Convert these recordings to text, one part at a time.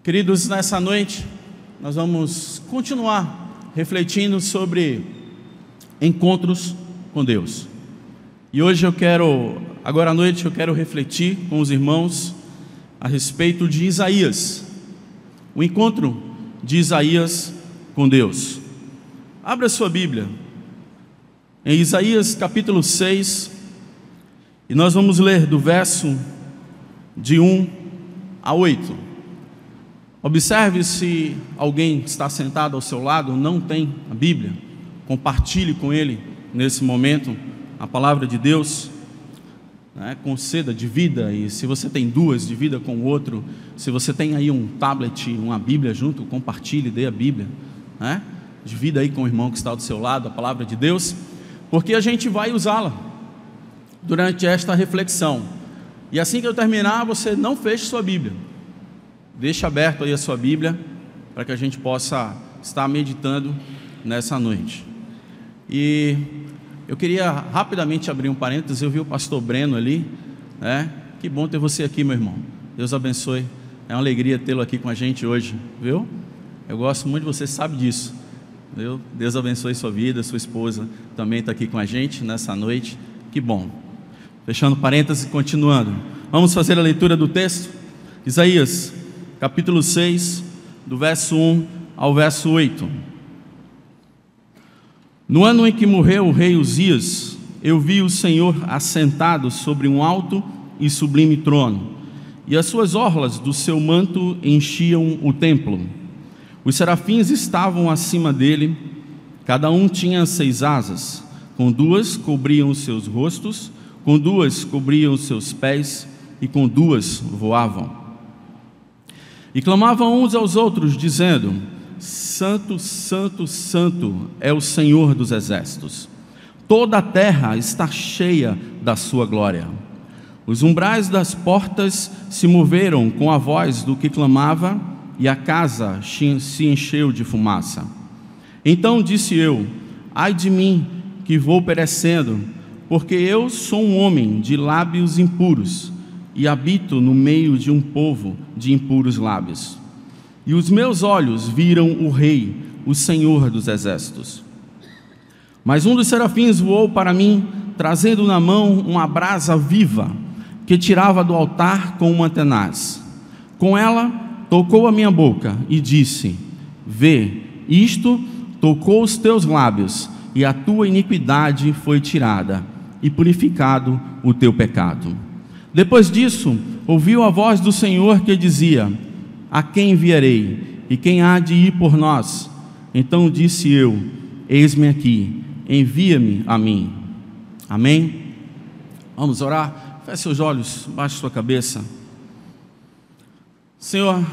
Queridos, nessa noite nós vamos continuar refletindo sobre encontros com Deus. E hoje agora à noite eu quero refletir com os irmãos a respeito de Isaías, o encontro de Isaías com Deus. Abra sua Bíblia em Isaías capítulo 6 e nós vamos ler do verso de 1 a 8. Observe se alguém que está sentado ao seu lado não tem a Bíblia, compartilhe com ele nesse momento a palavra de Deus, conceda, divida, e se você tem duas, divida com o outro. Se você tem aí um tablet, uma Bíblia junto, compartilhe, dê a Bíblia, divida aí com o irmão que está do seu lado a palavra de Deus, porque a gente vai usá-la durante esta reflexão. E assim que eu terminar, você não feche sua Bíblia, deixe aberto aí a sua Bíblia, para que a gente possa estar meditando nessa noite. E eu queria rapidamente abrir um parênteses. Eu vi o pastor Breno ali, que bom ter você aqui, meu irmão, Deus abençoe, é uma alegria tê-lo aqui com a gente hoje, viu? Eu gosto muito de você, sabe disso, viu? Deus abençoe sua vida, sua esposa também está aqui com a gente nessa noite, que bom. Fechando parênteses e continuando, vamos fazer a leitura do texto, Isaías capítulo 6, do verso 1 ao verso 8. No ano em que morreu o rei Uzias, eu vi o Senhor assentado sobre um alto e sublime trono, e as suas orlas do seu manto enchiam o templo. Os serafins estavam acima dele, cada um tinha 6 asas, com 2 cobriam os seus rostos, com 2 cobriam os seus pés, e com 2 voavam. E clamavam uns aos outros, dizendo: Santo, Santo, Santo é o Senhor dos exércitos, toda a terra está cheia da sua glória. Os umbrais das portas se moveram com a voz do que clamava, e a casa se encheu de fumaça. Então disse eu: ai de mim, que vou perecendo, porque eu sou um homem de lábios impuros, e habito no meio de um povo de impuros lábios. E os meus olhos viram o Rei, o Senhor dos exércitos. Mas um dos serafins voou para mim, trazendo na mão uma brasa viva, que tirava do altar com uma tenaz. Com ela tocou a minha boca e disse: vê, isto tocou os teus lábios, e a tua iniquidade foi tirada, e purificado o teu pecado. Depois disso, ouviu a voz do Senhor que dizia: a quem enviarei? E quem há de ir por nós? Então disse eu: eis-me aqui, envia-me a mim. Amém? Vamos orar? Feche seus olhos, baixe sua cabeça. Senhor,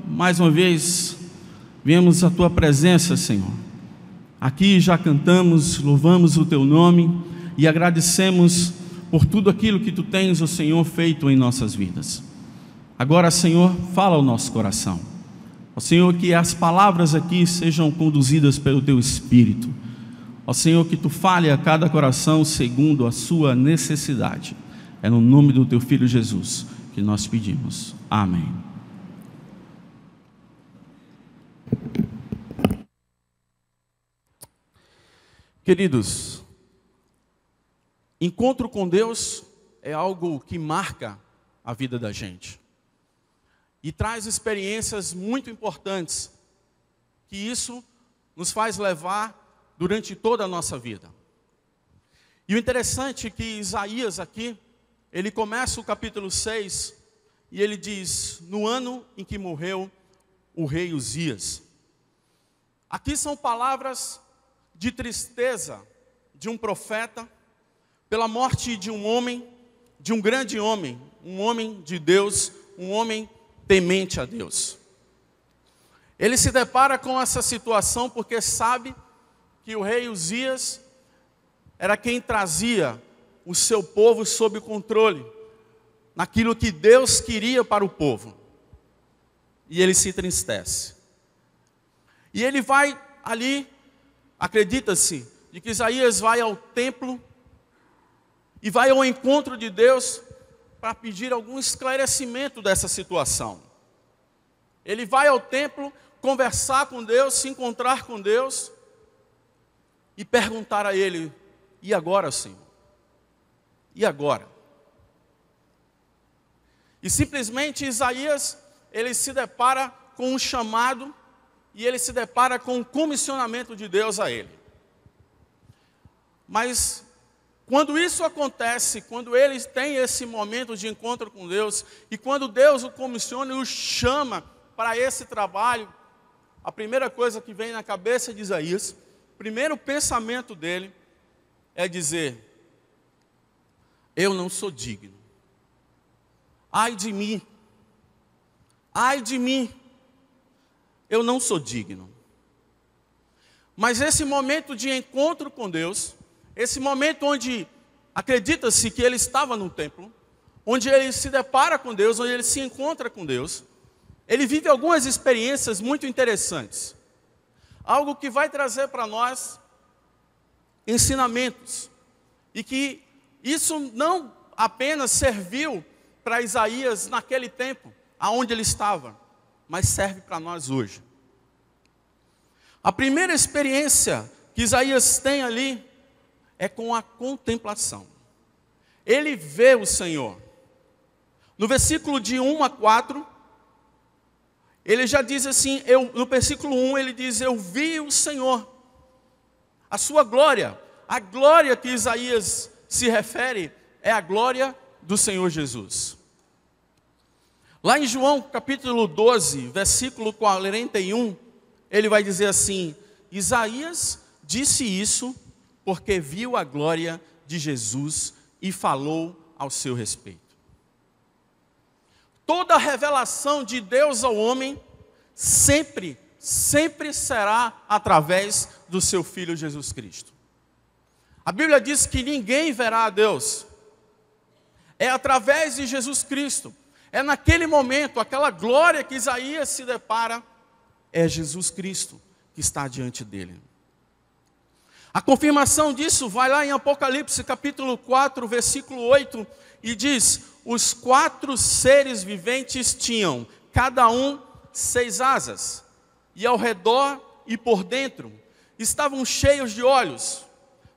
mais uma vez viemos à tua presença, Senhor. Aqui já cantamos, louvamos o teu nome e agradecemos por tudo aquilo que tu tens, ó Senhor, feito em nossas vidas. Agora, Senhor, fala ao nosso coração. Ó Senhor, que as palavras aqui sejam conduzidas pelo teu Espírito. Ó Senhor, que tu fale a cada coração segundo a sua necessidade. É no nome do teu Filho Jesus que nós pedimos. Amém. Queridos, encontro com Deus é algo que marca a vida da gente e traz experiências muito importantes, que isso nos faz levar durante toda a nossa vida. E o interessante é que Isaías aqui, ele começa o capítulo 6 e ele diz: no ano em que morreu o rei Uzias. Aqui são palavras de tristeza de um profeta pela morte de um homem, de um grande homem, um homem de Deus, um homem temente a Deus. Ele se depara com essa situação porque sabe que o rei Uzias era quem trazia o seu povo sob controle, naquilo que Deus queria para o povo. E ele se entristece. E ele vai ali, acredita-se, de que Isaías vai ao templo e vai ao encontro de Deus para pedir algum esclarecimento dessa situação. Ele vai ao templo conversar com Deus, se encontrar com Deus e perguntar a Ele: e agora, Senhor? E agora? E simplesmente Isaías, ele se depara com um chamado e ele se depara com um comissionamento de Deus a ele. Mas quando isso acontece, quando ele tem esse momento de encontro com Deus, e quando Deus o comissiona e o chama para esse trabalho, a primeira coisa que vem na cabeça de Isaías, o primeiro pensamento dele é dizer: eu não sou digno. Ai de mim, eu não sou digno. Mas esse momento de encontro com Deus, esse momento onde acredita-se que ele estava no templo, onde ele se depara com Deus, onde ele se encontra com Deus, ele vive algumas experiências muito interessantes. Algo que vai trazer para nós ensinamentos. E que isso não apenas serviu para Isaías naquele tempo, aonde ele estava, mas serve para nós hoje. A primeira experiência que Isaías tem ali é com a contemplação. Ele vê o Senhor. No versículo de 1 a 4, ele já diz assim, no versículo 1 ele diz: eu vi o Senhor, a sua glória. A glória que Isaías se refere é a glória do Senhor Jesus. Lá em João capítulo 12, versículo 41, ele vai dizer assim: Isaías disse isso porque viu a glória de Jesus e falou ao seu respeito. Toda revelação de Deus ao homem sempre será através do seu Filho Jesus Cristo. A Bíblia diz que ninguém verá a Deus. É através de Jesus Cristo. É naquele momento, aquela glória que Isaías se depara, é Jesus Cristo que está diante dele. A confirmação disso vai lá em Apocalipse capítulo 4, versículo 8, e diz: os 4 seres viventes tinham, cada um 6 asas, e ao redor e por dentro estavam cheios de olhos,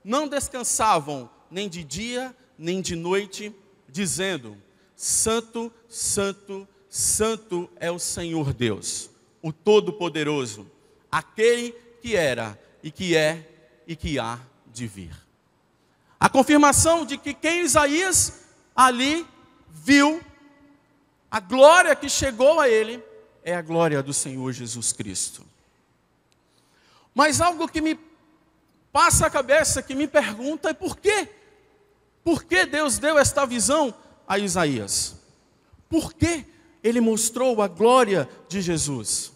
não descansavam nem de dia nem de noite, dizendo: Santo, Santo, Santo é o Senhor Deus, o Todo-Poderoso, aquele que era e que é e que há de vir. A confirmação de que quem Isaías ali viu, a glória que chegou a ele, é a glória do Senhor Jesus Cristo. Mas algo que me passa a cabeça, que me pergunta, é por quê? Por que Deus deu esta visão a Isaías? Por que ele mostrou a glória de Jesus?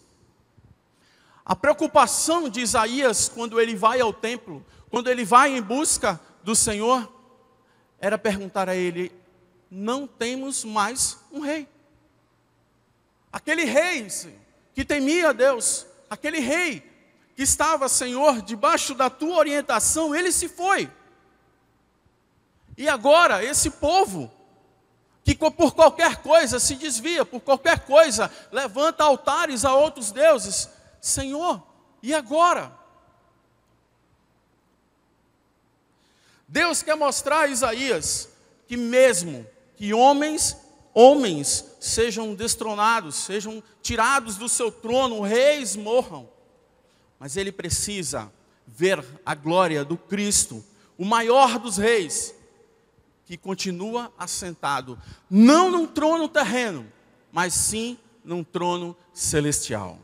A preocupação de Isaías quando ele vai ao templo, quando ele vai em busca do Senhor, era perguntar a ele: não temos mais um rei. Aquele rei que temia a Deus, aquele rei que estava, Senhor, debaixo da tua orientação, ele se foi. E agora, esse povo, que por qualquer coisa se desvia, por qualquer coisa levanta altares a outros deuses, Senhor, e agora? Deus quer mostrar a Isaías que mesmo que homens sejam destronados, sejam tirados do seu trono, reis morram, mas ele precisa ver a glória do Cristo, o maior dos reis, que continua assentado, não num trono terreno, mas sim num trono celestial.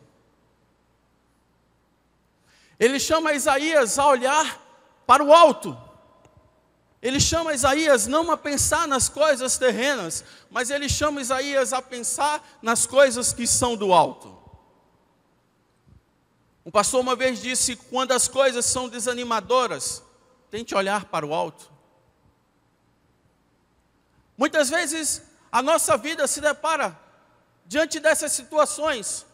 Ele chama Isaías a olhar para o alto. Ele chama Isaías não a pensar nas coisas terrenas, mas ele chama Isaías a pensar nas coisas que são do alto. Um pastor uma vez disse: quando as coisas são desanimadoras, tente olhar para o alto. Muitas vezes a nossa vida se depara diante dessas situações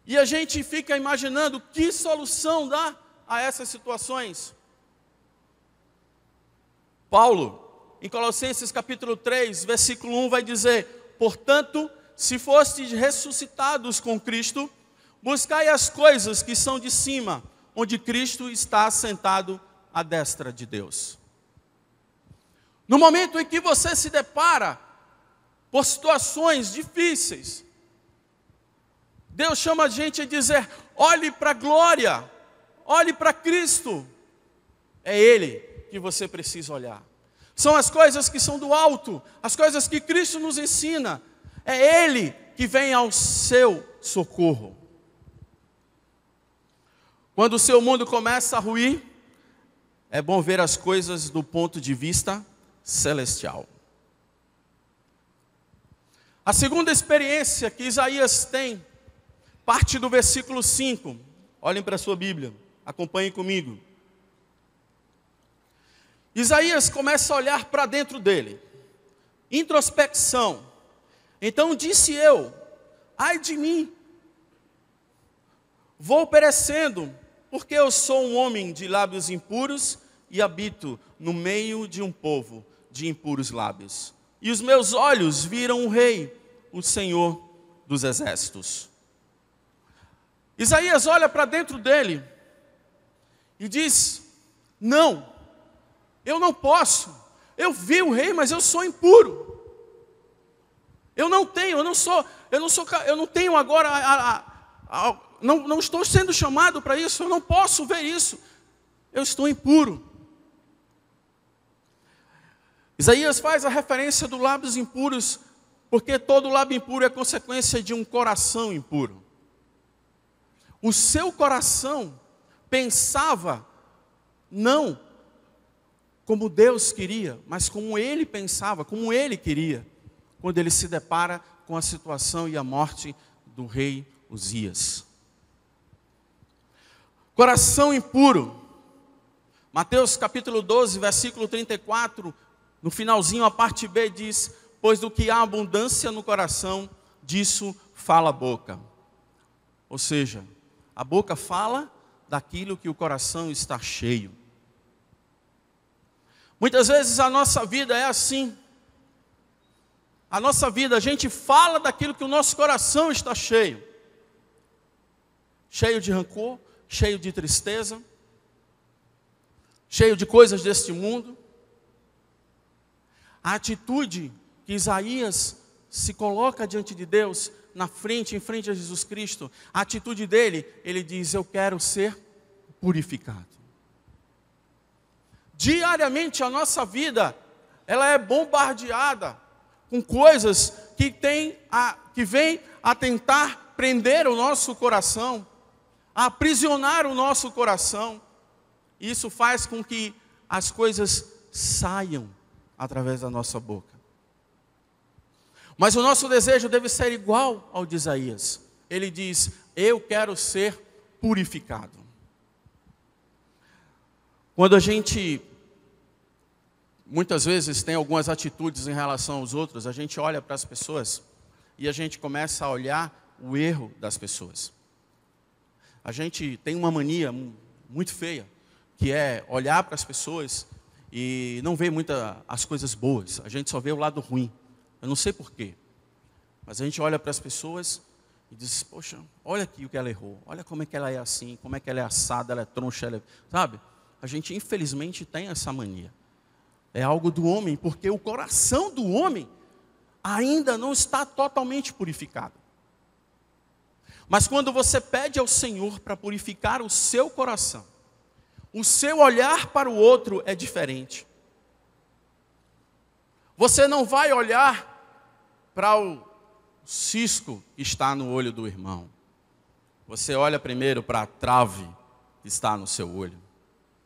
e a gente fica imaginando que solução dá a essas situações. Paulo, em Colossenses capítulo 3, versículo 1, vai dizer: portanto, se fostes ressuscitados com Cristo, buscai as coisas que são de cima, onde Cristo está assentado à destra de Deus. No momento em que você se depara por situações difíceis, Deus chama a gente a dizer: olhe para a glória, olhe para Cristo. É Ele que você precisa olhar. São as coisas que são do alto, as coisas que Cristo nos ensina. É Ele que vem ao seu socorro. Quando o seu mundo começa a ruir, é bom ver as coisas do ponto de vista celestial. A segunda experiência que Isaías tem parte do versículo 5. Olhem para a sua Bíblia, acompanhem comigo. Isaías começa a olhar para dentro dele. Introspecção. Então disse eu: ai de mim, vou perecendo, porque eu sou um homem de lábios impuros e habito no meio de um povo de impuros lábios. E os meus olhos viram o Rei, o Senhor dos exércitos. Isaías olha para dentro dele e diz: não, eu não posso. Eu vi o Rei, mas eu sou impuro. Eu não tenho agora, não estou sendo chamado para isso, eu não posso ver isso. Eu estou impuro. Isaías faz a referência dos lábios impuros, porque todo lábio impuro é consequência de um coração impuro. O seu coração pensava não como Deus queria, mas como ele pensava, como ele queria, quando ele se depara com a situação e a morte do rei Uzias. Coração impuro. Mateus capítulo 12, versículo 34, no finalzinho, a parte B diz: pois do que há abundância no coração, disso fala a boca. Ou seja, a boca fala daquilo que o coração está cheio. Muitas vezes a nossa vida é assim. A nossa vida, a gente fala daquilo que o nosso coração está cheio. Cheio de rancor, cheio de tristeza, cheio de coisas deste mundo. A atitude que Isaías se coloca diante de Deus, em frente a Jesus Cristo, a atitude dele, ele diz: eu quero ser purificado. Diariamente a nossa vida, ela é bombardeada com coisas que vêm a tentar prender o nosso coração, a aprisionar o nosso coração. Isso faz com que as coisas saiam através da nossa boca. Mas o nosso desejo deve ser igual ao de Isaías. Ele diz: eu quero ser purificado. Quando a gente muitas vezes tem algumas atitudes em relação aos outros, a gente olha para as pessoas e a gente começa a olhar o erro das pessoas. A gente tem uma mania muito feia, que é olhar para as pessoas e não ver as coisas boas. A gente só vê o lado ruim. Eu não sei porquê, mas a gente olha para as pessoas e diz: poxa, olha aqui o que ela errou. Olha como é que ela é assim, como é que ela é assada, ela é troncha, sabe? A gente infelizmente tem essa mania. É algo do homem, porque o coração do homem ainda não está totalmente purificado. Mas quando você pede ao Senhor para purificar o seu coração, o seu olhar para o outro é diferente. Você não vai olhar para o cisco que está no olho do irmão. Você olha primeiro para a trave que está no seu olho.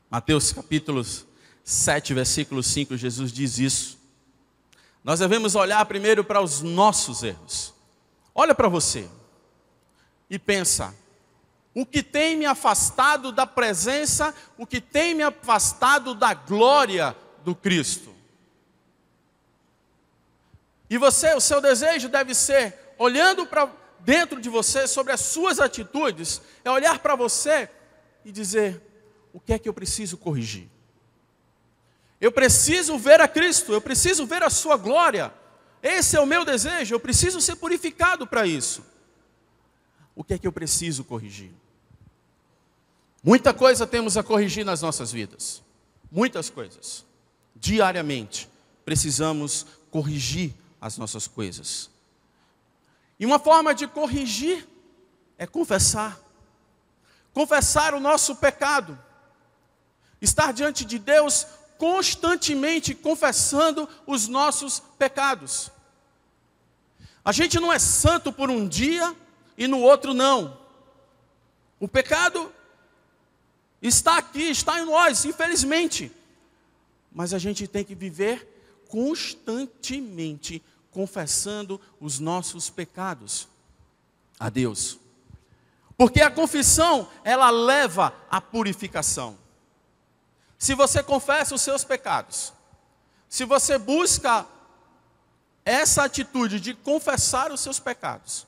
Mateus capítulo 7, versículo 5, Jesus diz isso. Nós devemos olhar primeiro para os nossos erros. Olha para você e pensa: o que tem me afastado da presença, o que tem me afastado da glória do Cristo? E o seu desejo deve ser, olhando para dentro de você, sobre as suas atitudes, é olhar para você e dizer: o que é que eu preciso corrigir? Eu preciso ver a Cristo, eu preciso ver a sua glória, esse é o meu desejo, eu preciso ser purificado para isso. O que é que eu preciso corrigir? Muita coisa temos a corrigir nas nossas vidas. Muitas coisas. Diariamente precisamos corrigir as nossas coisas. E uma forma de corrigir é confessar. Confessar o nosso pecado. Estar diante de Deus constantemente confessando os nossos pecados. A gente não é santo por um dia e no outro não. O pecado está aqui, está em nós, infelizmente. Mas a gente tem que viver constantemente confessando os nossos pecados a Deus. Porque a confissão, ela leva à purificação. Se você confessa os seus pecados, se você busca essa atitude de confessar os seus pecados,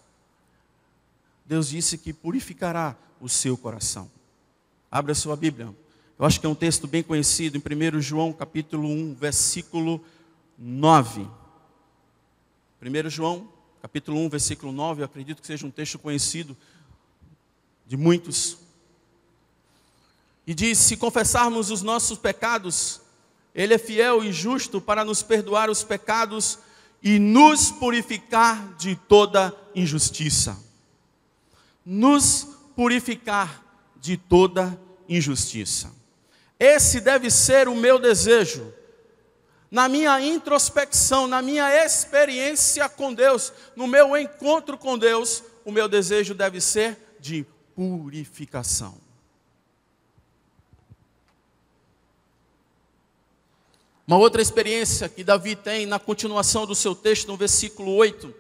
Deus disse que purificará o seu coração. Abra sua Bíblia. Eu acho que é um texto bem conhecido, em 1 João capítulo 1, versículo 9. 1 João capítulo 1, versículo 9, eu acredito que seja um texto conhecido de muitos. E diz: se confessarmos os nossos pecados, Ele é fiel e justo para nos perdoar os pecados e nos purificar de toda injustiça. Nos purificar de toda injustiça. Esse deve ser o meu desejo. Na minha introspecção, na minha experiência com Deus, no meu encontro com Deus, o meu desejo deve ser de purificação. Uma outra experiência que Davi tem na continuação do seu texto, no versículo 8,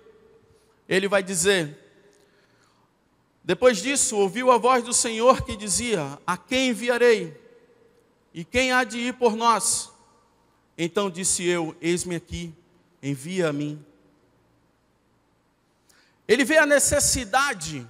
ele vai dizer: depois disso, ouviu a voz do Senhor que dizia: a quem enviarei? E quem há de ir por nós? Então disse eu: eis-me aqui, envia a mim. Ele vê a necessidade,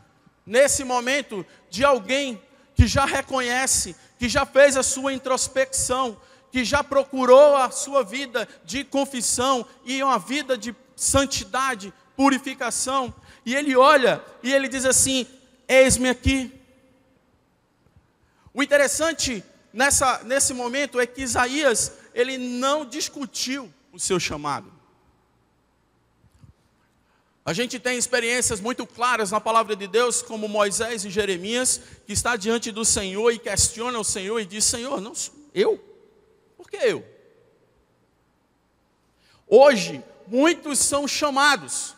nesse momento, de alguém que já reconhece, que já fez a sua introspecção, que já procurou a sua vida de confissão e uma vida de santidade, purificação. E ele olha e ele diz assim: eis-me aqui. O interessante nesse momento é que Isaías, ele não discutiu o seu chamado. A gente tem experiências muito claras na palavra de Deus, como Moisés e Jeremias, que está diante do Senhor e questiona o Senhor e diz: Senhor, não eu? Por que eu? Hoje, muitos são chamados,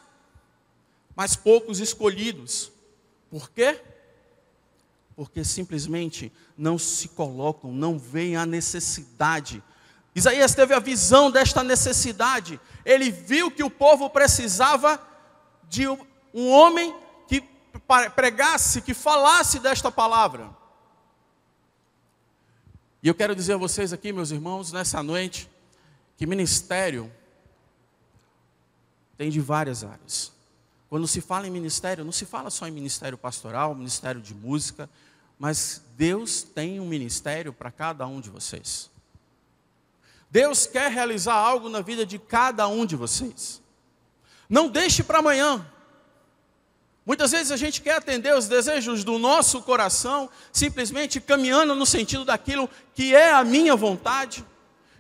mas poucos escolhidos. Por quê? Porque simplesmente não se colocam, não veem a necessidade. Isaías teve a visão desta necessidade. Ele viu que o povo precisava de um homem que pregasse, que falasse desta palavra. E eu quero dizer a vocês aqui, meus irmãos, nessa noite, que ministério tem de várias áreas. Quando se fala em ministério, não se fala só em ministério pastoral, ministério de música, mas Deus tem um ministério para cada um de vocês. Deus quer realizar algo na vida de cada um de vocês. Não deixe para amanhã. Muitas vezes a gente quer atender os desejos do nosso coração, simplesmente caminhando no sentido daquilo que é a minha vontade.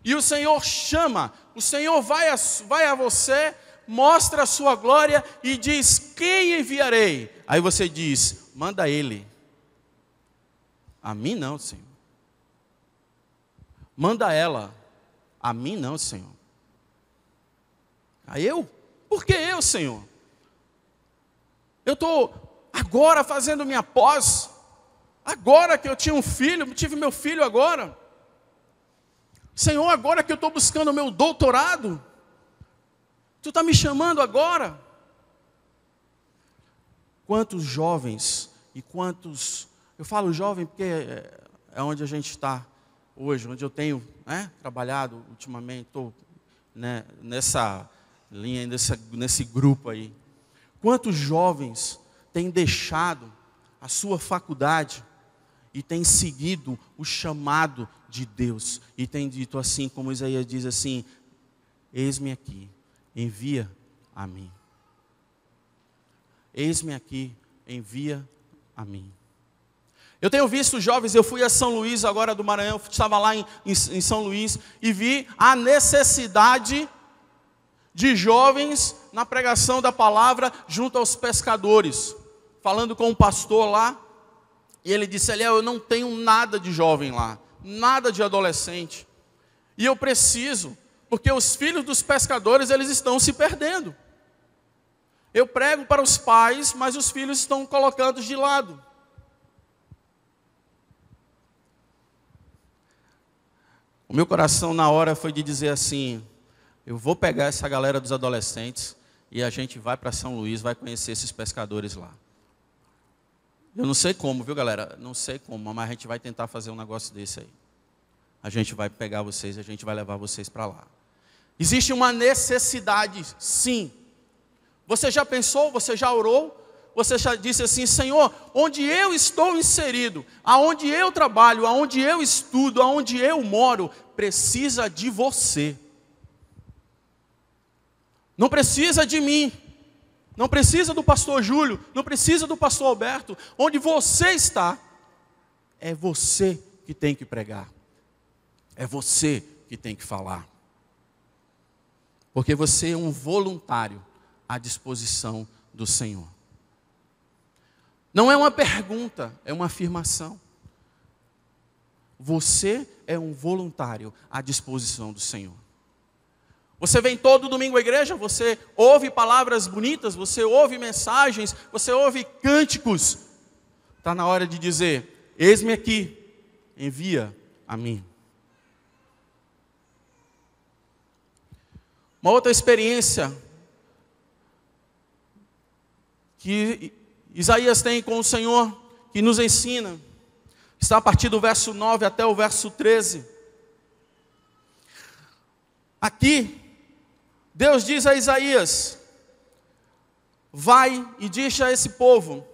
E o Senhor chama, o Senhor vai a você, mostra a sua glória e diz: quem enviarei? Aí você diz: manda Ele. A mim não, Senhor. Manda ela. A mim não, Senhor. A eu? Por que eu, Senhor? Eu estou agora fazendo minha pós. Agora que eu tinha um filho, tive meu filho agora. Senhor, agora que eu estou buscando o meu doutorado. Tu está me chamando agora? Quantos jovens e quantos... Eu falo jovem porque é onde a gente está hoje, onde eu tenho trabalhado ultimamente, estou nessa linha, nesse grupo aí. Quantos jovens têm deixado a sua faculdade e têm seguido o chamado de Deus e têm dito assim, como Isaías diz assim: eis-me aqui, envia a mim. Eis-me aqui, envia a mim. Eu tenho visto jovens, eu fui a São Luís agora do Maranhão, estava lá em São Luís, e vi a necessidade de jovens na pregação da palavra junto aos pescadores. Falando com um pastor lá, e ele disse: Eliel, eu não tenho nada de jovem lá, nada de adolescente. E eu preciso, porque os filhos dos pescadores, eles estão se perdendo. Eu prego para os pais, mas os filhos estão colocados de lado. O meu coração na hora foi de dizer assim: eu vou pegar essa galera dos adolescentes e a gente vai para São Luís, vai conhecer esses pescadores lá. Eu não sei como, viu, galera? Não sei como, mas a gente vai tentar fazer um negócio desse aí. A gente vai pegar vocês, a gente vai levar vocês para lá. Existe uma necessidade, sim. Você já pensou, você já orou? Você já disse assim: Senhor, onde eu estou inserido, aonde eu trabalho, aonde eu estudo, aonde eu moro, precisa de você. Não precisa de mim, não precisa do pastor Júlio, não precisa do pastor Alberto. Onde você está, é você que tem que pregar, é você que tem que falar. Porque você é um voluntário à disposição do Senhor. Não é uma pergunta, é uma afirmação. Você é um voluntário à disposição do Senhor. Você vem todo domingo à igreja, você ouve palavras bonitas, você ouve mensagens, você ouve cânticos. Está na hora de dizer: eis-me aqui, envia a mim. Uma outra experiência que Isaías tem com o Senhor, que nos ensina, está a partir do verso 9 até o verso 13. Aqui, Deus diz a Isaías: vai e diz a esse povo: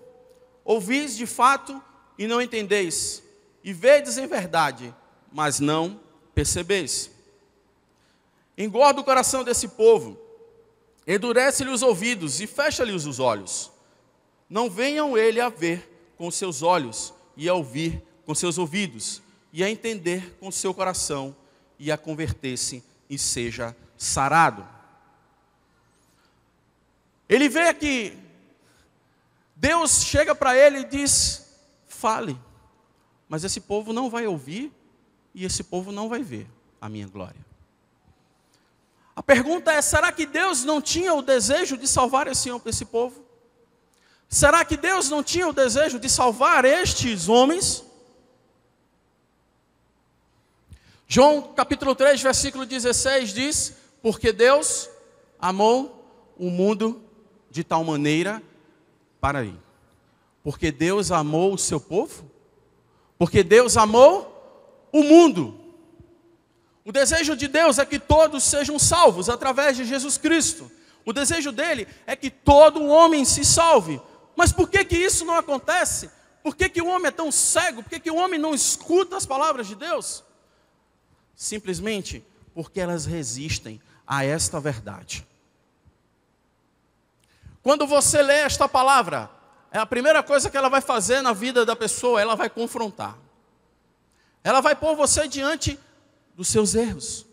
ouvis de fato e não entendeis, e vedes em verdade, mas não percebeis. Engorda o coração desse povo, endurece-lhe os ouvidos e fecha-lhes os olhos. Não venham ele a ver com seus olhos, e a ouvir com seus ouvidos, e a entender com seu coração, e a converter-se e seja sarado. Ele vê que Deus chega para ele e diz: fale, mas esse povo não vai ouvir, e esse povo não vai ver a minha glória. A pergunta é: será que Deus não tinha o desejo de salvar esse povo? Será que Deus não tinha o desejo de salvar estes homens? João capítulo 3, versículo 16 diz: porque Deus amou o mundo de tal maneira, para aí, porque Deus amou o seu povo, porque Deus amou o mundo. O desejo de Deus é que todos sejam salvos através de Jesus Cristo. O desejo dele é que todo homem se salve. Mas por que isso não acontece? Por que o homem é tão cego? Por que o homem não escuta as palavras de Deus? Simplesmente porque elas resistem a esta verdade. Quando você lê esta palavra, a primeira coisa que ela vai fazer na vida da pessoa, ela vai confrontar. Ela vai pôr você diante dos seus erros.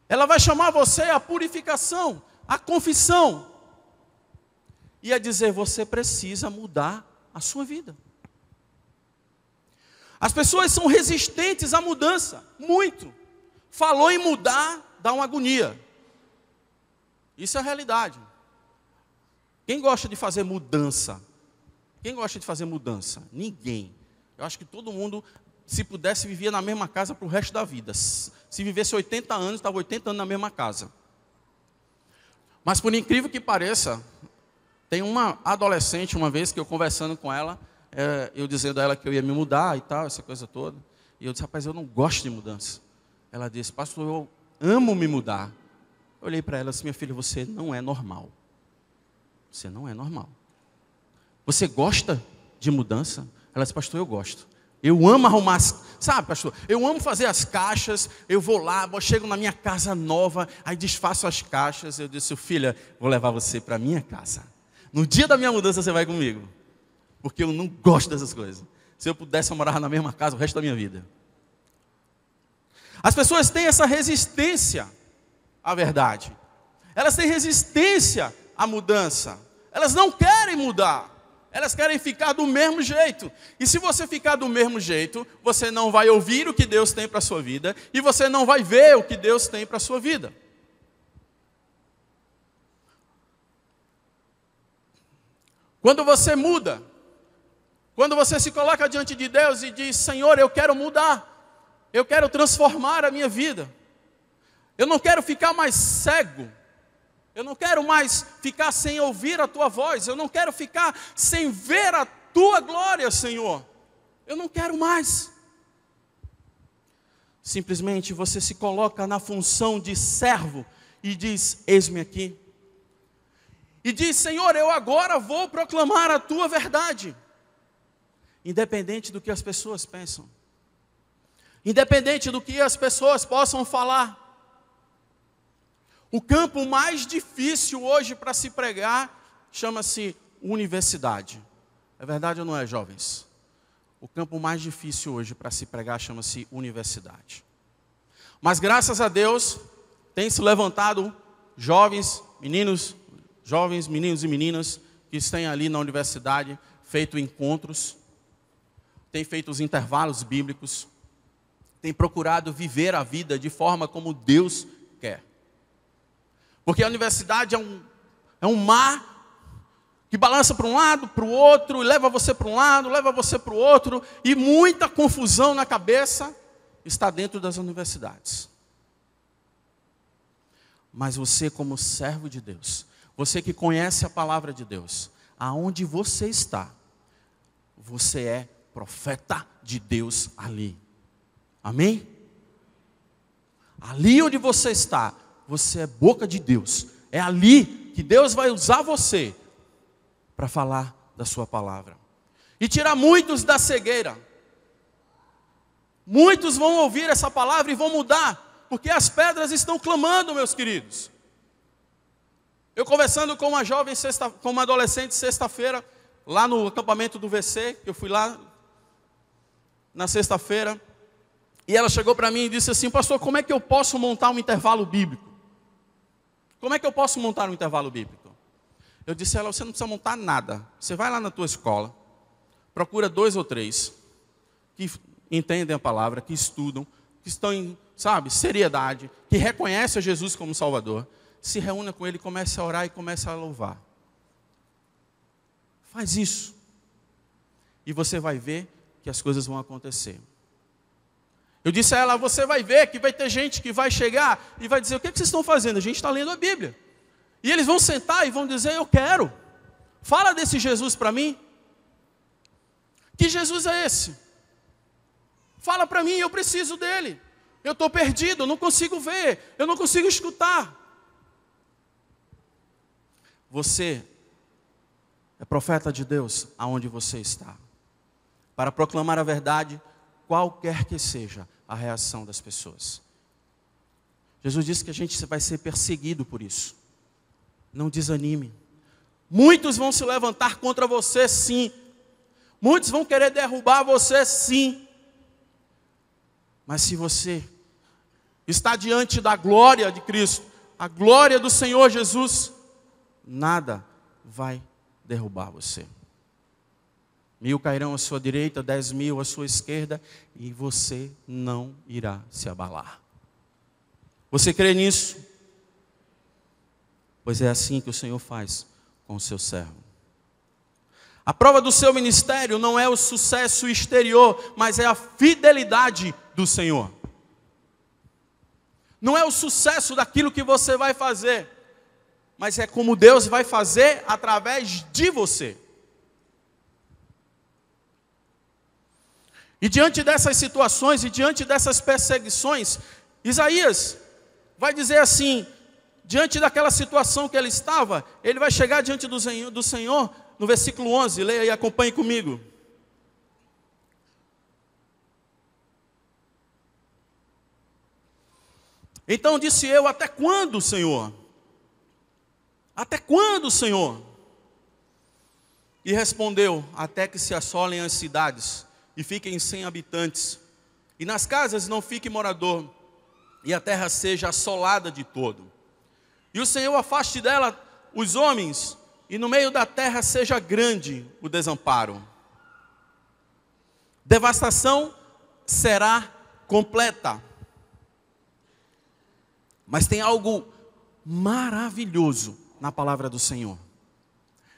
Ela vai chamar você à purificação, à confissão. E a dizer: você precisa mudar a sua vida. As pessoas são resistentes à mudança, muito. Falou em mudar, dá uma agonia. Isso é a realidade. Quem gosta de fazer mudança? Quem gosta de fazer mudança? Ninguém. Eu acho que todo mundo, se pudesse, vivia na mesma casa para o resto da vida. Se vivesse 80 anos, estava 80 anos na mesma casa. Mas por incrível que pareça, tem uma adolescente, uma vez que eu conversando com ela, eu dizendo a ela que eu ia me mudar e tal, essa coisa toda. E eu disse: rapaz, eu não gosto de mudança. Ela disse: pastor, eu amo me mudar. Eu olhei para ela e disse: minha filha, você não é normal. Você não é normal. Você gosta de mudança? Ela disse: pastor, eu gosto. Eu amo arrumar, sabe, pastor? Eu amo fazer as caixas. Eu vou lá, chego na minha casa nova, aí desfaço as caixas. Eu disse, filha, vou levar você para minha casa. No dia da minha mudança você vai comigo. Porque eu não gosto dessas coisas. Se eu pudesse, eu morava na mesma casa o resto da minha vida. As pessoas têm essa resistência à verdade. Elas têm resistência à mudança. Elas não querem mudar. Elas querem ficar do mesmo jeito. E se você ficar do mesmo jeito, você não vai ouvir o que Deus tem para a sua vida. E você não vai ver o que Deus tem para a sua vida. Quando você muda, quando você se coloca diante de Deus e diz, Senhor, eu quero mudar. Eu quero transformar a minha vida. Eu não quero ficar mais cego. Eu não quero mais ficar sem ouvir a tua voz. Eu não quero ficar sem ver a tua glória, Senhor. Eu não quero mais. Simplesmente você se coloca na função de servo e diz, eis-me aqui. E diz, Senhor, eu agora vou proclamar a tua verdade. Independente do que as pessoas pensam. Independente do que as pessoas possam falar. O campo mais difícil hoje para se pregar chama-se universidade. É verdade ou não é, jovens? O campo mais difícil hoje para se pregar chama-se universidade. Mas graças a Deus, tem se levantado jovens, meninos e meninas que estão ali na universidade, feito encontros, têm feito os intervalos bíblicos, têm procurado viver a vida de forma como Deus quer. Porque a universidade é um mar que balança para um lado, para o outro, leva você para um lado, leva você para o outro, e muita confusão na cabeça está dentro das universidades. Mas você, como servo de Deus, você que conhece a palavra de Deus, aonde você está, você é profeta de Deus ali. Amém? Ali onde você está, você é boca de Deus. É ali que Deus vai usar você para falar da sua palavra. E tirar muitos da cegueira. Muitos vão ouvir essa palavra e vão mudar. Porque as pedras estão clamando, meus queridos. Eu conversando com uma jovem, com uma adolescente sexta-feira, lá no acampamento do VC, eu fui lá na sexta-feira, e ela chegou para mim e disse assim, pastor, como é que eu posso montar um intervalo bíblico? Como é que eu posso montar um intervalo bíblico? Eu disse a ela, você não precisa montar nada. Você vai lá na tua escola, procura 2 ou 3 que entendem a palavra, que estudam, que estão em, seriedade, que reconhecem a Jesus como Salvador. Se reúna com ele, comece a orar e comece a louvar. Faz isso. E você vai ver que as coisas vão acontecer. Eu disse a ela, você vai ver que vai ter gente que vai chegar e vai dizer, o que vocês estão fazendo? A gente está lendo a Bíblia. E eles vão sentar e vão dizer, eu quero. Fala desse Jesus para mim. Que Jesus é esse? Fala para mim, eu preciso dele. Eu estou perdido, eu não consigo ver, eu não consigo escutar. Você é profeta de Deus aonde você está. Para proclamar a verdade, qualquer que seja a reação das pessoas. Jesus disse que a gente vai ser perseguido por isso. Não desanime. Muitos vão se levantar contra você, sim. Muitos vão querer derrubar você, sim. Mas se você está diante da glória de Cristo, a glória do Senhor Jesus, nada vai derrubar você. 1000 cairão à sua direita, 10.000 à sua esquerda, e você não irá se abalar. Você crê nisso? Pois é assim que o Senhor faz com o seu servo. A prova do seu ministério não é o sucesso exterior, mas é a fidelidade do Senhor. Não é o sucesso daquilo que você vai fazer, mas é como Deus vai fazer através de você. E diante dessas situações e diante dessas perseguições, Isaías vai dizer assim, diante daquela situação que ele estava, ele vai chegar diante do Senhor, no versículo 11, leia e acompanhe comigo. Então disse eu: até quando, Senhor? Até quando, Senhor? E respondeu: até que se assolem as cidades e fiquem sem habitantes, e nas casas não fique morador, e a terra seja assolada de todo. E o Senhor afaste dela os homens, e no meio da terra seja grande o desamparo. Devastação será completa. Mas tem algo maravilhoso na palavra do Senhor.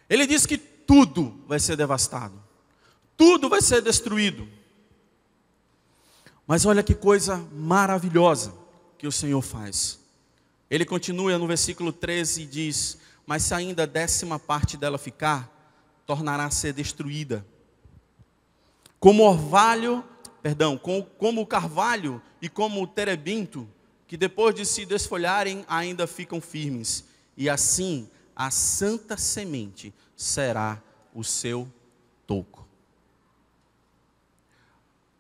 Ele diz que tudo vai ser devastado, tudo vai ser destruído. Mas olha que coisa maravilhosa que o Senhor faz. Ele continua no versículo 13 e diz: mas se ainda a 10ª parte dela ficar, tornará a ser destruída. Como o carvalho e como o terebinto, que depois de se desfolharem ainda ficam firmes. E assim a santa semente será o seu toco.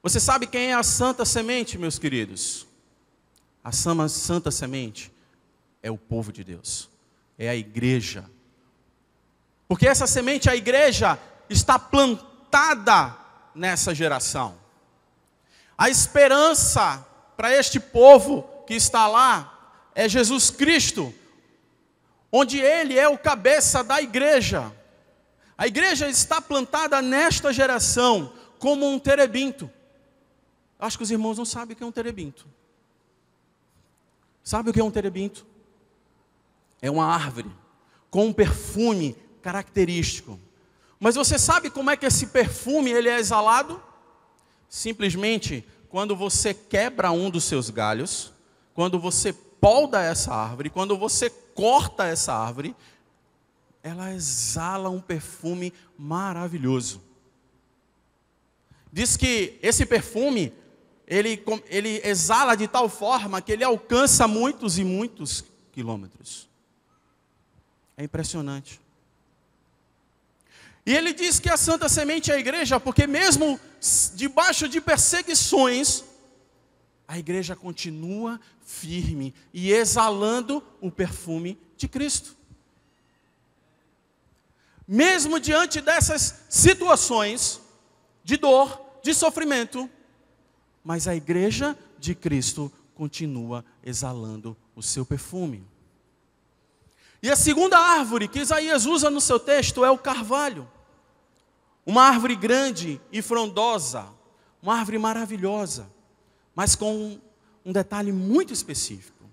Você sabe quem é a santa semente, meus queridos? A santa semente é o povo de Deus, é a igreja. Porque essa semente, a igreja, está plantada nessa geração. A esperança para este povo que está lá é Jesus Cristo, onde Ele é o cabeça da igreja. A igreja está plantada nesta geração como um terebinto. Acho que os irmãos não sabem o que é um terebinto. Sabe o que é um terebinto? É uma árvore com um perfume característico. Mas você sabe como é que esse perfume ele é exalado? Simplesmente quando você quebra um dos seus galhos, quando você poda essa árvore, quando você corta essa árvore, ela exala um perfume maravilhoso. Diz que esse perfume, ele exala de tal forma que ele alcança muitos e muitos quilômetros. É impressionante. E ele diz que a santa semente é a igreja, porque mesmo debaixo de perseguições, a igreja continua firme e exalando o perfume de Cristo. Mesmo diante dessas situações de dor, de sofrimento, mas a igreja de Cristo continua exalando o seu perfume. E a segunda árvore que Isaías usa no seu texto é o carvalho. Uma árvore grande e frondosa, uma árvore maravilhosa, mas com um detalhe muito específico.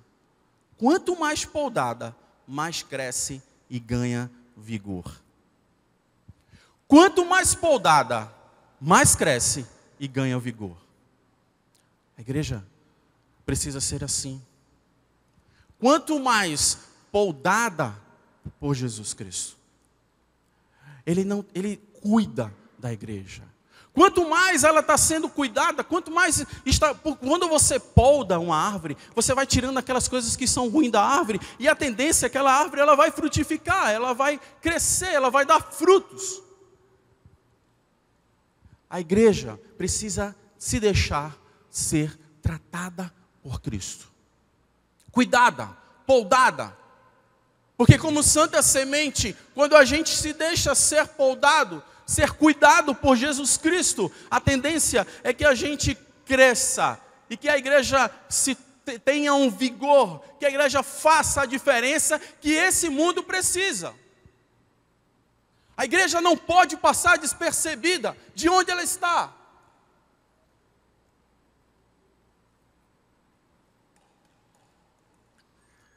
Quanto mais podada, mais cresce e ganha vigor. Quanto mais podada, mais cresce e ganha vigor. A igreja precisa ser assim. Quanto mais podada por Jesus Cristo, Ele cuida da igreja. Quanto mais ela está sendo cuidada, quanto mais está. Quando você poda uma árvore, você vai tirando aquelas coisas que são ruins da árvore, e a tendência é que aquela árvore ela vai frutificar, ela vai crescer, ela vai dar frutos. A igreja precisa se deixar ser tratada por Cristo, cuidada, poldada. Porque como santa semente, quando a gente se deixa ser poldado, ser cuidado por Jesus Cristo, a tendência é que a gente cresça e que a igreja tenha um vigor, que a igreja faça a diferença que esse mundo precisa. A igreja não pode passar despercebida de onde ela está.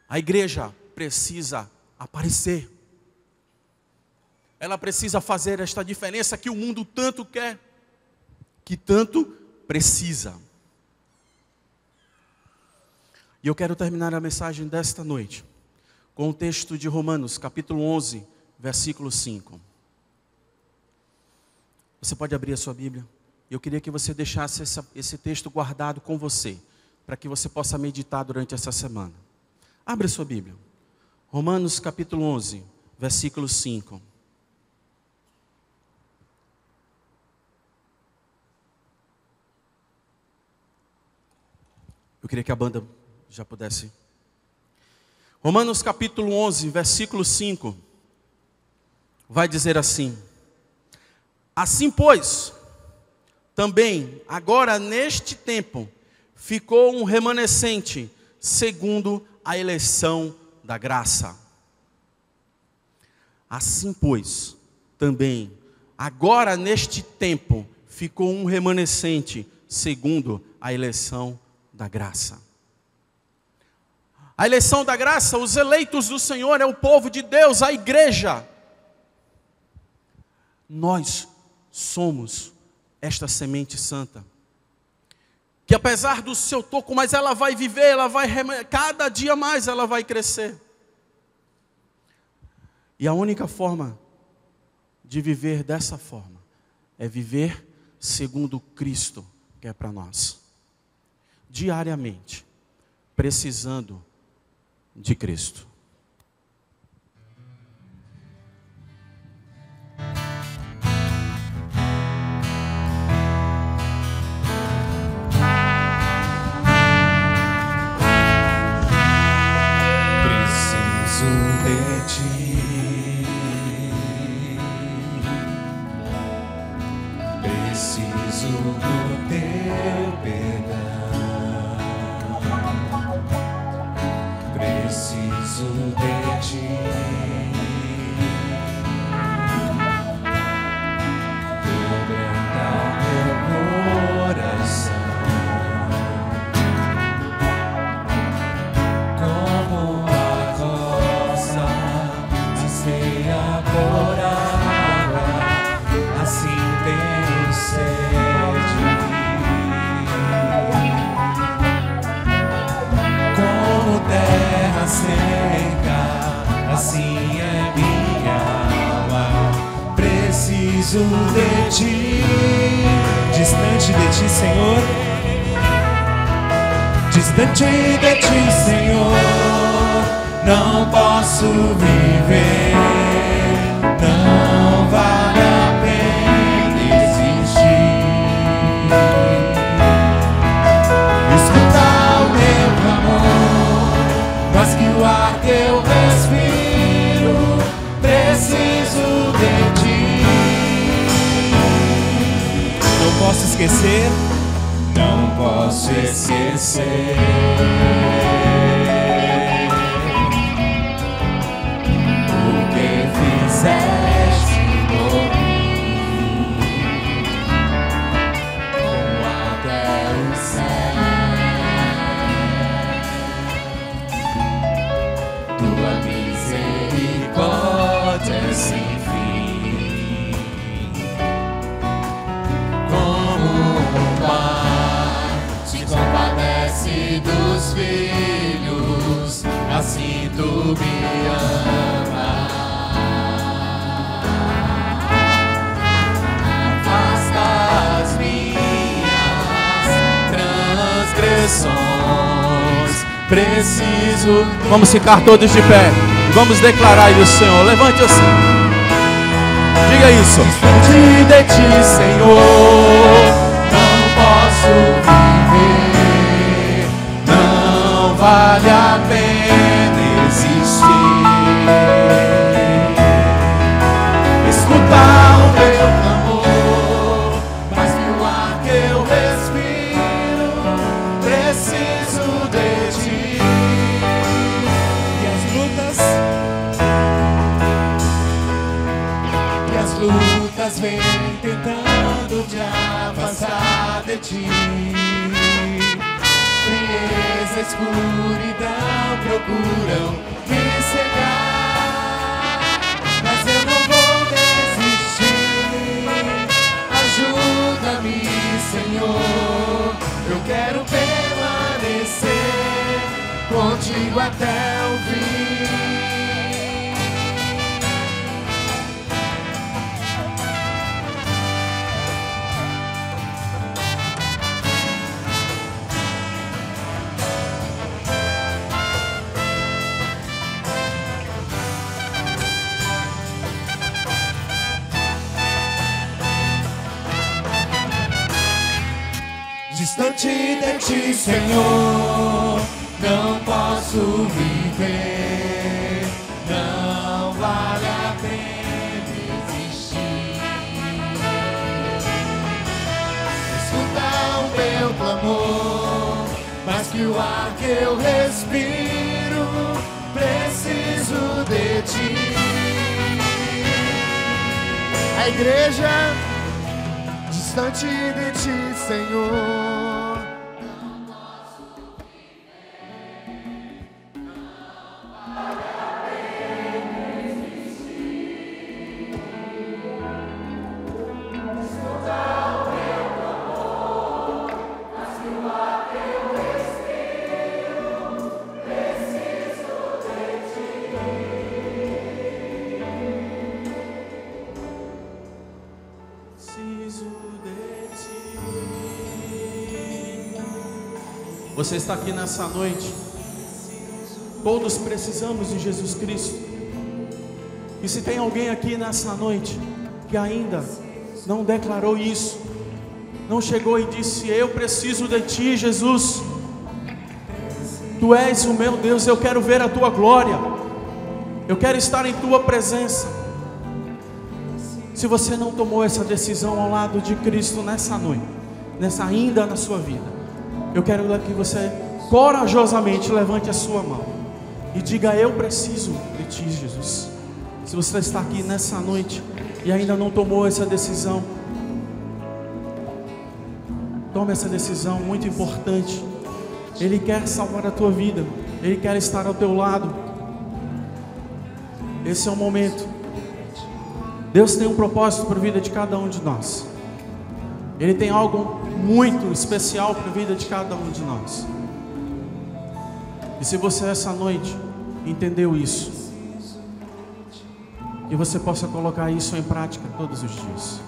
A igreja precisa aparecer. Ela precisa fazer esta diferença que o mundo tanto quer, que tanto precisa. E eu quero terminar a mensagem desta noite com o texto de Romanos, capítulo 11, versículo 5. Você pode abrir a sua Bíblia? Eu queria que você deixasse esse texto guardado com você, para que você possa meditar durante essa semana. Abre a sua Bíblia. Romanos, capítulo 11, versículo 5. Eu queria que a banda já pudesse. Romanos capítulo 11, versículo 5, vai dizer assim: assim, pois, também, agora neste tempo, ficou um remanescente, segundo a eleição da graça. Assim, pois, também, agora neste tempo, ficou um remanescente, segundo a eleição da graça. A eleição da graça, os eleitos do Senhor, é o povo de Deus, a igreja. Nós somos esta semente santa, que apesar do seu toco, mas ela vai viver, cada dia mais ela vai crescer. E a única forma de viver dessa forma é viver segundo Cristo quer para nós, diariamente, precisando de Cristo. Preciso de ti, preciso do teu perdão, preciso de ti, quebrantar meu coração. Como a rosa anseia por água, assim tenho sede. Como terra seca, assim é minha alma. Preciso de ti, distante de ti, Senhor. Distante de ti, Senhor, não posso viver. Não vale a pena existir. Escutar o meu clamor, mas que o ar que eu respiro, preciso de ti. Não posso esquecer. Não posso esquecer o que fizeste por mim, como até o céu, tua misericórdia sem fim, como um pai compadece dos filhos, assim tu me amas. Afasta as minhas transgressões. Preciso. Vamos ficar todos de pé. Vamos declarar isso, Senhor. Levante assim. Diga isso. Distante de ti, Senhor, não posso viver. Não vale a pena existir. Escutar o meu clamor, mas que o ar que eu respiro, preciso de ti. E as lutas vêm tentando te afastar de ti. Frieza, escuridão procuram me cegar, mas eu não vou desistir. Ajuda-me, Senhor, eu quero permanecer contigo até o fim. Distante de ti, Senhor, não posso viver, não vale a pena existir. Escuta o meu clamor, mais que o ar que eu respiro, preciso de ti. A igreja distante de ti, Senhor. Você está aqui nessa noite. Todos precisamos de Jesus Cristo. E se tem alguém aqui nessa noite que ainda não declarou isso, não chegou e disse: eu preciso de ti, Jesus. Tu és o meu Deus, eu quero ver a tua glória, eu quero estar em tua presença. Se você não tomou essa decisão ao lado de Cristo nessa noite, ainda na sua vida, eu quero que você corajosamente levante a sua mão e diga: eu preciso de ti, Jesus. Se você está aqui nessa noite e ainda não tomou essa decisão, tome essa decisão muito importante. Ele quer salvar a tua vida, Ele quer estar ao teu lado. Esse é o momento. Deus tem um propósito para a vida de cada um de nós. Ele tem algo muito especial para a vida de cada um de nós. E se você essa noite entendeu isso, que você possa colocar isso em prática todos os dias.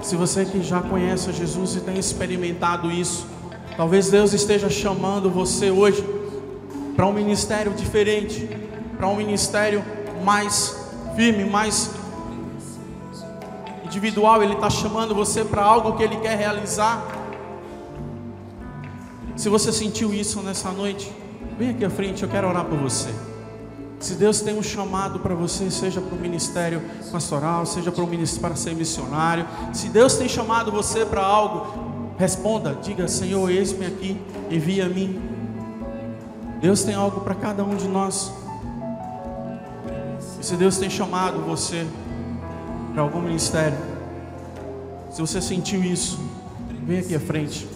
Se você que já conhece Jesus e tem experimentado isso, talvez Deus esteja chamando você hoje para um ministério diferente, para um ministério mais firme, mais individual. Ele está chamando você para algo que Ele quer realizar. Se você sentiu isso nessa noite, vem aqui à frente, eu quero orar por você. Se Deus tem um chamado para você, seja para o ministério pastoral, seja para o ministério para ser missionário, se Deus tem chamado você para algo, responda, diga: Senhor, eis-me aqui, envia a mim. Deus tem algo para cada um de nós. E se Deus tem chamado você para algum ministério, se você sentiu isso, vem aqui à frente,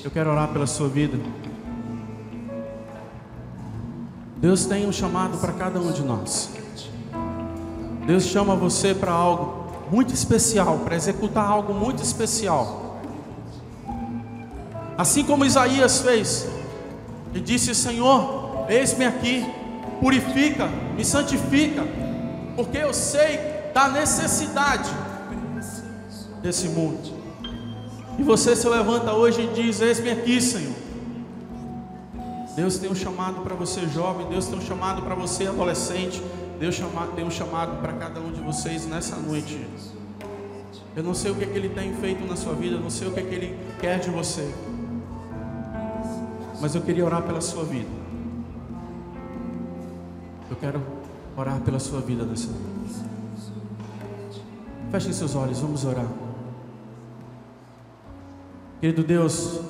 eu quero orar pela sua vida. Deus tem um chamado para cada um de nós. Deus chama você para algo muito especial, para executar algo muito especial. Assim como Isaías fez, ele disse: Senhor, eis-me aqui, purifica, me santifica, porque eu sei da necessidade desse mundo. E você se levanta hoje e diz: eis-me aqui, Senhor. Deus tem um chamado para você jovem, Deus tem um chamado para você adolescente, Deus tem um chamado para cada um de vocês nessa noite. Eu não sei o que é que Ele tem feito na sua vida, eu não sei o que é que Ele quer de você, mas eu queria orar pela sua vida. Eu quero orar pela sua vida nessa noite. Fechem seus olhos, vamos orar. Querido Deus,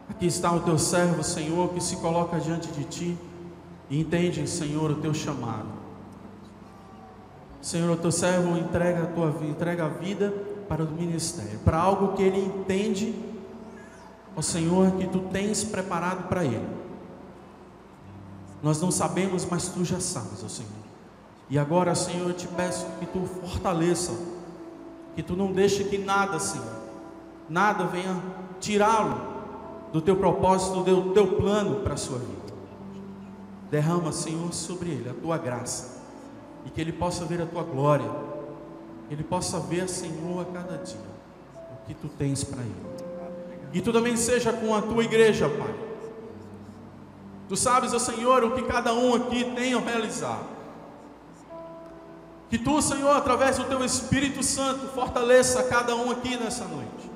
aqui está o teu servo, Senhor, que se coloca diante de ti e entende, Senhor, o teu chamado. Senhor, o teu servo entrega a vida para o ministério, para algo que ele entende, ó Senhor, que tu tens preparado para ele. Nós não sabemos, mas tu já sabes, ó Senhor. E agora, Senhor, eu te peço que tu fortaleça, que tu não deixe que nada, Senhor, nada venha tirá-lo do teu propósito, do teu plano para a sua vida. Derrama, Senhor, sobre ele a tua graça, e que ele possa ver a tua glória, que ele possa ver, Senhor, a cada dia o que tu tens para ele. E tu também seja com a tua igreja, Pai. Tu sabes, ó Senhor, o que cada um aqui tem a realizar. Que tu, Senhor, através do teu Espírito Santo, fortaleça cada um aqui nessa noite.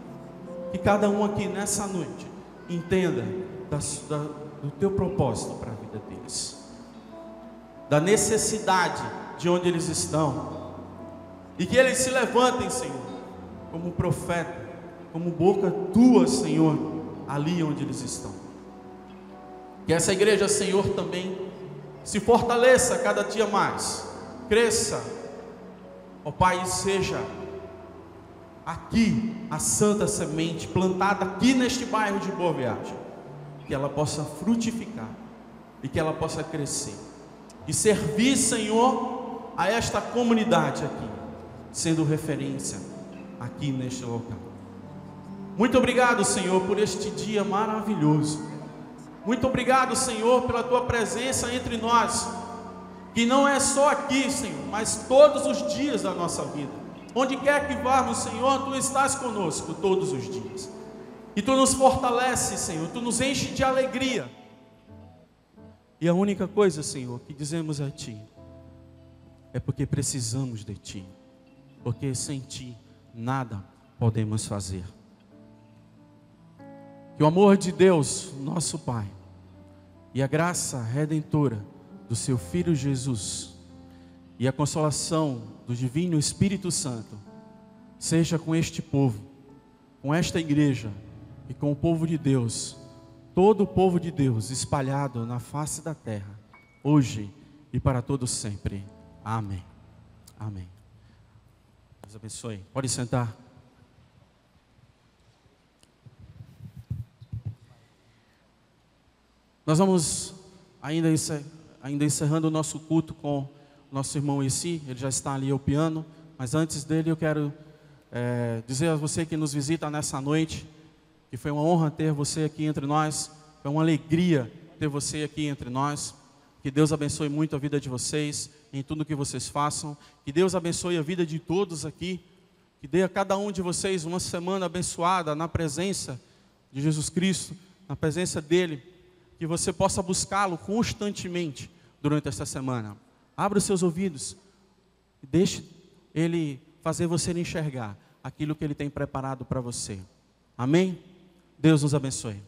Que cada um aqui nessa noite entenda do teu propósito para a vida deles, da necessidade de onde eles estão, e que eles se levantem, Senhor, como profeta, como boca tua, Senhor, ali onde eles estão. Que essa igreja, Senhor, também se fortaleça cada dia mais, cresça, ó Pai, e seja aqui a santa semente plantada aqui neste bairro de Boa Viagem, que ela possa frutificar e que ela possa crescer e servir, Senhor, a esta comunidade aqui, sendo referência aqui neste local. Muito obrigado, Senhor, por este dia maravilhoso. Muito obrigado, Senhor, pela tua presença entre nós, que não é só aqui, Senhor, mas todos os dias da nossa vida. Onde quer que vamos, Senhor, tu estás conosco todos os dias. E tu nos fortalece, Senhor, tu nos enche de alegria. E a única coisa, Senhor, que dizemos a ti é porque precisamos de ti, porque sem ti nada podemos fazer. Que o amor de Deus, nosso Pai, e a graça redentora do seu Filho Jesus, e a consolação do Divino Espírito Santo, seja com este povo, com esta igreja, e com o povo de Deus, todo o povo de Deus espalhado na face da terra, hoje e para todos sempre. Amém. Amém. Deus abençoe. Pode sentar. Nós vamos ainda encerrando o nosso culto com o nosso irmão Essi. Ele já está ali ao piano, mas antes dele eu quero dizer a você que nos visita nessa noite, que foi uma honra ter você aqui entre nós, foi uma alegria ter você aqui entre nós. Que Deus abençoe muito a vida de vocês, em tudo que vocês façam. Que Deus abençoe a vida de todos aqui. Que dê a cada um de vocês uma semana abençoada na presença de Jesus Cristo, na presença dEle. Que você possa buscá-lo constantemente durante esta semana. Abra os seus ouvidos e deixe Ele fazer você enxergar aquilo que Ele tem preparado para você. Amém? Deus nos abençoe.